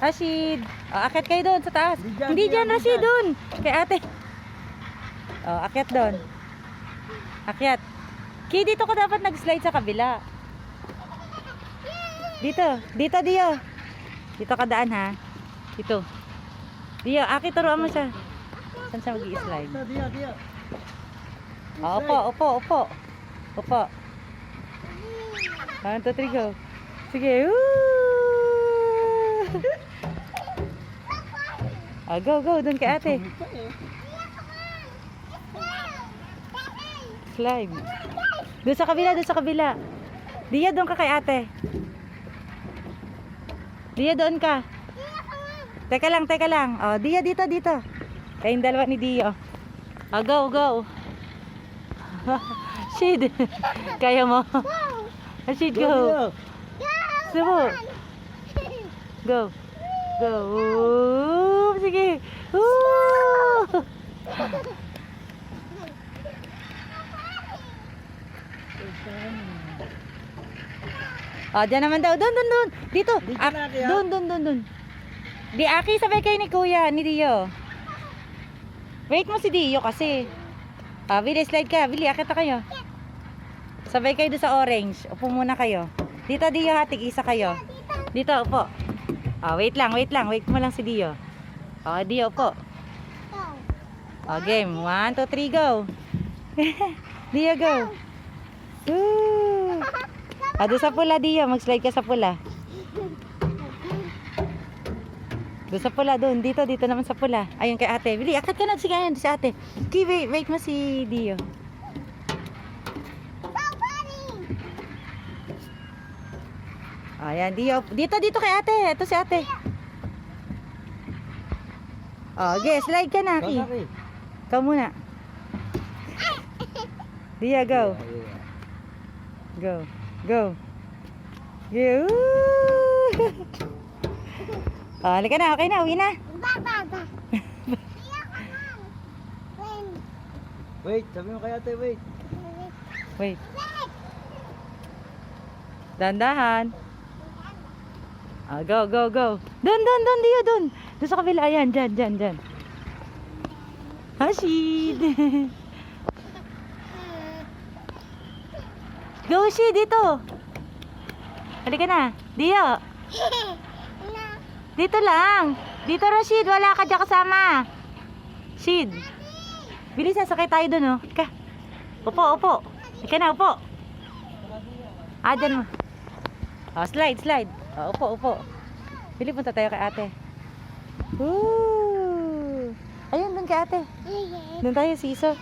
Rashid. Akyat kayo doon sa taas. Hindi dyan, Rashid, doon. Kay ate. Akyat doon. Akyat. Dito ka dapat nag-slide sa kabila. Dito. Dito, Dio. Dito ka daan, ha. Dito. Dio, turuan mo siya. Saan siya mag-i-slide? Dio. Upo. 1, 2, 3, go. Sige. Go. Doon kay ate. Slide. Doon sa kabila. Dia, doon ka kay ate. Dia, doon ka. Teka lang. Dia, dito. Kayong dalawa ni Dio. Go. Shid. Kaya mo. Shid, go. Subo. Go. Sige. Diyan naman daw. Doon. Dito. Doon. Di, Aki, sabay kayo ni Kuya, ni Dio. Wait mo si Dio kasi. Bili, slide ka. Bili, akit na kayo. Sabay kayo doon sa orange. Upo muna kayo. Dito, Dio, tig-isa kayo. Dito, upo. Wait lang. Wait mo lang si Dio. Dio, upo. Game. 1, 2, 3, go. Dio, go. Doon sa pula, Dio. Mag-slide ka sa pula. Doon sa pula, doon. Dito naman sa pula. Ayun kay ate. Bili, akit ka na. Sige, ayun si ate. Okay, wait mo si Dio. Ayan, Dio. Dito kay ate. Ito si ate. Okay, slide ka na, Aki. Ikaw muna. Dio, go. Go. Halika na, okay na, uwi na. Wait, sabi mo kay ate, wait. Wait. Dandahan. Go. Doon, Dio, doon. Doon sa kabila, ayan, dyan. Rashid. Go, Shid, dito. Halika na. Dio. Dito lang. Dito, Rashid. Wala ka dyan kasama. Shid. Bilis, sasakay tayo doon, oh. Ika. Upo. Ika na, upo. Dyan mo. Slide. Upo. Bili, punta tayo kay ate. Ayun, doon kay ate. Doon tayo, siso.